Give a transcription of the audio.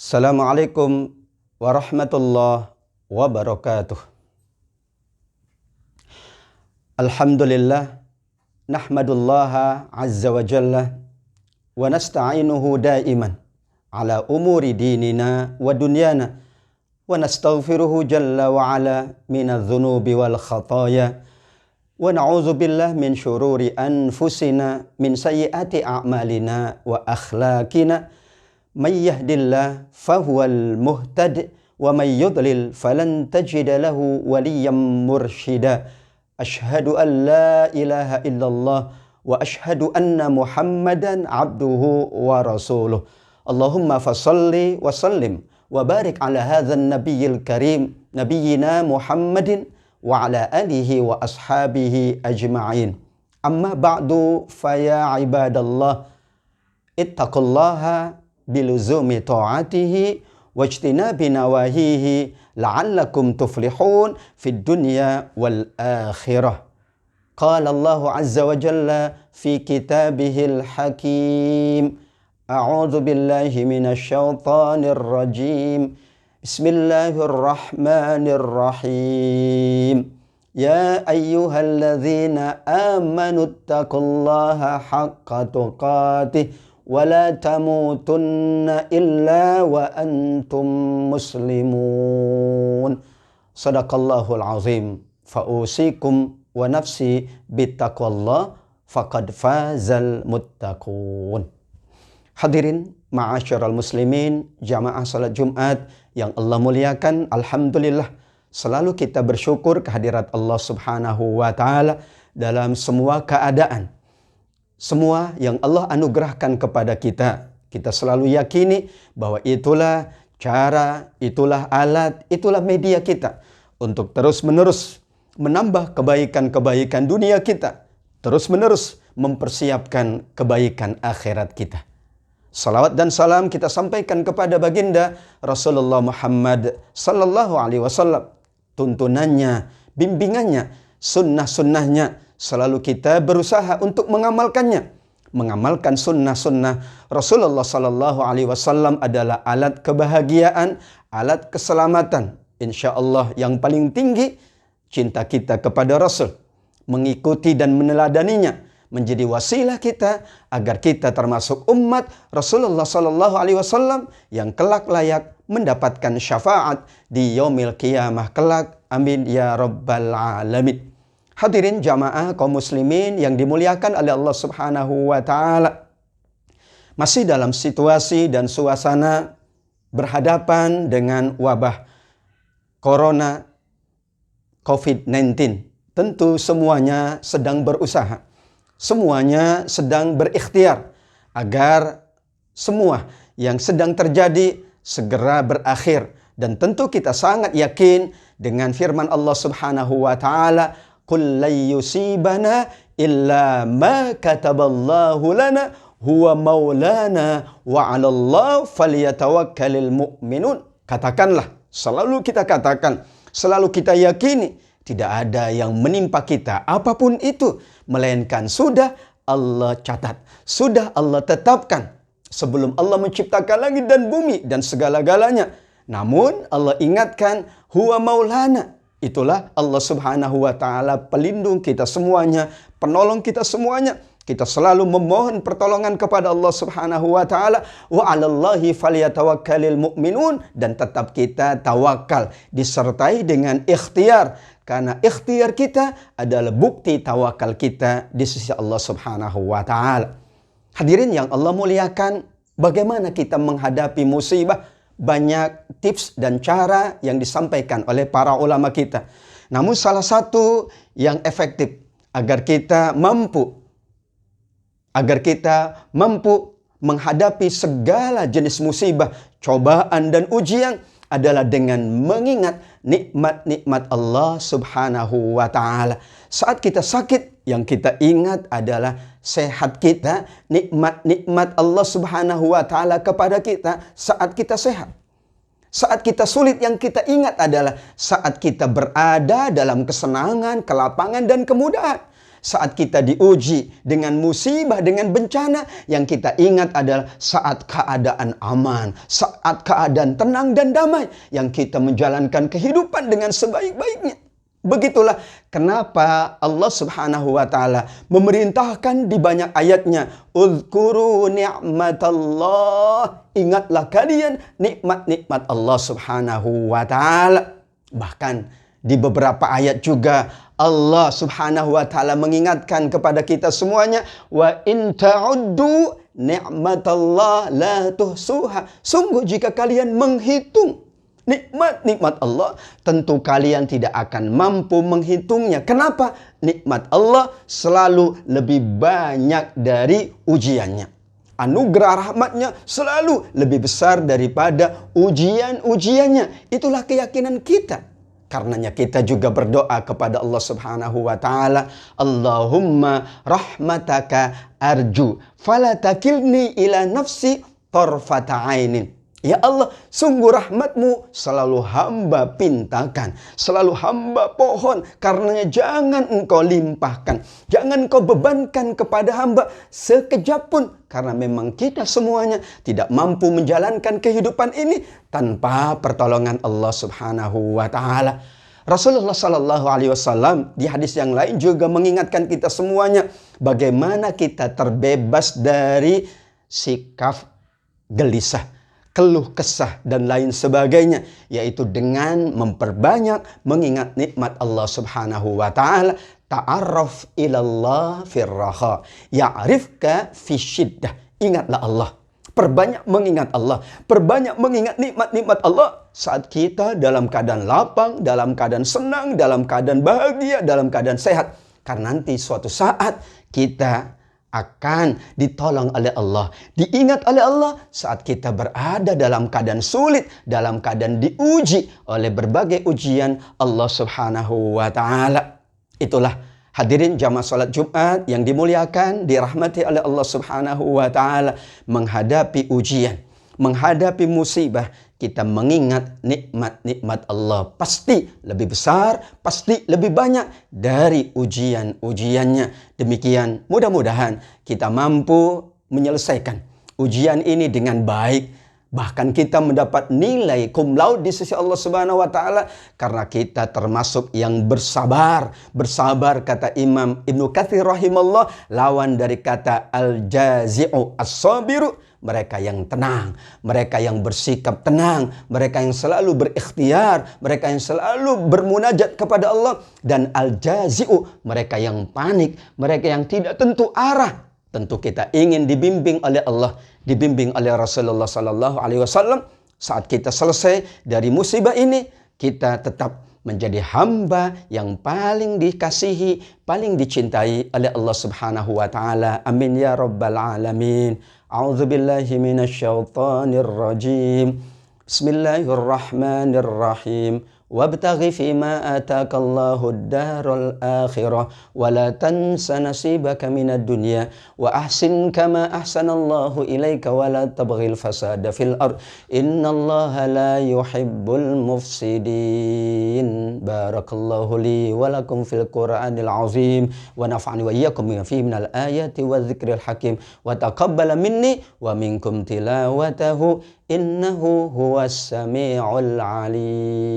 Assalamualaikum warahmatullahi wabarakatuh. Alhamdulillah, nahmadullaha azza wa jalla wa nasta'inuhu daiman ala umuri dinina wa dunyana wa nastaghfiruhu jalla wa ala minadh dhunubi wal khataya wa na'udzu billah min syururi anfusina min sayyiati a'malina wa akhlaqina. May yahdillah fahuwal muhtad wa may yudlil falan tajida lahu waliyyan mursyida. Asyhadu an la ilaha illallah wa asyhadu anna Muhammadan abduhu wa rasuluh. Allahumma fasalli wa sallim wa barik ala hadzal nabiyil karim nabiyyina Muhammadin wa ala alihi wa ashabihi ajma'in. Amma ba'du fa ya ibadallah ittaqullaha biluzumi ta'atihi wajtinabi nawahihi la'allakum tuflihun fid dunya wal akhirah. Qala Allahu azza wa jalla fi kitabihil hakim. A'udzu billahi minasy syaithanir rajim. Bismillahirrahmanirrahim. Ya ayyuhalladzina amanu taqullaha haqqa tuqatih wala tamutunna illa wa antum muslimun. Sadaqallahul azim. Fa'usikum wa nafsi bittaqwallah faqad fazal muttaqun. Hadirin ma'asyiral muslimin, jamaah salat Jumat yang Allah muliakan, alhamdulillah selalu kita bersyukur kehadirat Allah Subhanahu wa taala dalam semua keadaan. Semua yang Allah anugerahkan kepada kita, kita selalu yakini bahwa itulah cara, itulah alat, itulah media kita untuk terus-menerus menambah kebaikan-kebaikan dunia kita, terus-menerus mempersiapkan kebaikan akhirat kita. Salawat dan salam kita sampaikan kepada baginda Rasulullah Muhammad sallallahu alaihi wasallam. Tuntunannya, bimbingannya, sunnah-sunnahnya selalu kita berusaha untuk mengamalkannya. Mengamalkan sunnah-sunnah Rasulullah sallallahu alaihi wasallam adalah alat kebahagiaan, alat keselamatan. Insya Allah yang paling tinggi cinta kita kepada Rasul. Mengikuti dan meneladaninya menjadi wasilah kita agar kita termasuk umat Rasulullah sallallahu alaihi wasallam yang kelak layak mendapatkan syafaat di yaumil qiyamah kelak. Amin ya rabbal alamin. Hadirin jamaah kaum muslimin yang dimuliakan oleh Allah Subhanahu wa taala. Masih dalam situasi dan suasana berhadapan dengan wabah corona COVID-19. Tentu semuanya sedang berusaha. Semuanya sedang berikhtiar agar semua yang sedang terjadi segera berakhir. Dan tentu kita sangat yakin dengan firman Allah Subhanahu wa taala, "Qul la yusibana illa ma kataballahu lana huwa maulana wa 'alallahi falyatawakkalul mu'minun." Katakanlah, selalu kita katakan, selalu kita yakini, tidak ada yang menimpa kita apapun itu melainkan sudah Allah catat, sudah Allah tetapkan sebelum Allah menciptakan langit dan bumi dan segala-galanya. Namun Allah ingatkan, huwa maulana. Itulah Allah Subhanahu wa taala pelindung kita semuanya, penolong kita semuanya. Kita selalu memohon pertolongan kepada Allah Subhanahu wa taala. Wa 'alallahi falyatawakkalul mu'minun, dan tetap kita tawakal disertai dengan ikhtiar, karena ikhtiar kita adalah bukti tawakal kita di sisi Allah Subhanahu wa taala. Hadirin yang Allah muliakan, bagaimana kita menghadapi musibah? Banyak tips dan cara yang disampaikan oleh para ulama kita. Namun salah satu yang efektif agar kita mampu menghadapi segala jenis musibah, cobaan dan ujian adalah dengan mengingat nikmat-nikmat Allah Subhanahu wa taala. Saat kita sakit, yang kita ingat adalah sehat kita, nikmat-nikmat Allah Subhanahu wa taala kepada kita saat kita sehat. Saat kita sulit, yang kita ingat adalah saat kita berada dalam kesenangan, kelapangan dan kemudahan. saat kita diuji dengan musibah, dengan bencana, yang kita ingat adalah saat keadaan aman, saat keadaan tenang dan damai, yang kita menjalankan kehidupan dengan sebaik-baiknya. Begitulah kenapa Allah Subhanahu wa taala memerintahkan di banyak ayatnya, "Uzkuru ni'matallah." Ingatlah kalian nikmat-nikmat Allah Subhanahu wa taala. Bahkan di beberapa ayat juga Allah Subhanahu wa taala mengingatkan kepada kita semuanya, "Wa in ta'uddu ni'matallah la tuhsuha." Sungguh jika kalian menghitung nikmat-nikmat Allah, tentu kalian tidak akan mampu menghitungnya. Kenapa? Nikmat Allah selalu lebih banyak dari ujiannya. Anugerah rahmatnya selalu lebih besar daripada ujian-ujiannya. Itulah keyakinan kita. Karenanya kita juga berdoa kepada Allah Subhanahu wa taala, Allahumma rahmataka arju, fala takilni ila nafsi tarfata ainin. Ya Allah, sungguh rahmatmu selalu hamba pintakan, selalu hamba pohon, karenanya jangan engkau limpahkan, jangan engkau bebankan kepada hamba sekejap pun, karena memang kita semuanya tidak mampu menjalankan kehidupan ini tanpa pertolongan Allah Subhanahu wa taala. Rasulullah Sallallahu Alaihi Wasallam di hadis yang lain juga mengingatkan kita semuanya bagaimana kita terbebas dari sikap gelisah, keluh kesah dan lain sebagainya, yaitu dengan memperbanyak mengingat nikmat Allah Subhanahu wa taala. Ta'arraf ilallah firraha ya'rifka fi syiddah. Ingatlah Allah, perbanyak mengingat Allah, perbanyak mengingat nikmat-nikmat Allah saat kita dalam keadaan lapang, dalam keadaan senang, dalam keadaan bahagia, dalam keadaan sehat. Karena nanti suatu saat kita akan ditolong oleh Allah, diingat oleh Allah saat kita berada dalam keadaan sulit, dalam keadaan diuji oleh berbagai ujian Allah Subhanahu wa taala. Itulah hadirin jamaah salat Jumat yang dimuliakan, dirahmati oleh Allah Subhanahu wa taala, menghadapi ujian, menghadapi musibah, kita mengingat nikmat-nikmat Allah pasti lebih besar, pasti lebih banyak dari ujian-ujiannya. Demikian mudah-mudahan kita mampu menyelesaikan ujian ini dengan baik. Bahkan kita mendapat nilai cum laude di sisi Allah Subhanahu wa taala karena kita termasuk yang bersabar. Bersabar kata Imam Ibnu Katsir rahimahullah, lawan dari kata al-jazi'u as-sabiru, mereka yang tenang, mereka yang bersikap tenang, mereka yang selalu berikhtiar, mereka yang selalu bermunajat kepada Allah. Dan al-jazi'u, mereka yang panik, mereka yang tidak tentu arah. Tentu kita ingin dibimbing oleh Allah, dibimbing oleh Rasulullah Sallallahu Alaihi Wasallam. Saat kita selesai dari musibah ini, kita tetap menjadi hamba yang paling dikasihi, paling dicintai oleh Allah Subhanahu wa taala. Amin ya rabbal alamin. A'udzu billahi minasyaitonir rajim. Bismillahirrahmanirrahim. Wabtaghi fima atakallahu ad-daral akhirah wa la tansa nasibaka minad dunya wa ahsin kama ahsanallahu ilaika wa la tabghil fasada fil ard innallaha la yuhibbul mufsidin. Barakallahu li wa lakum fil Qur'anil azim wa nafa'ani wa iyyakum bima fihi minal ayati wa dzikril hakim wa taqabbala minni wa minkum tilawatahu innahu huwas samiul alim.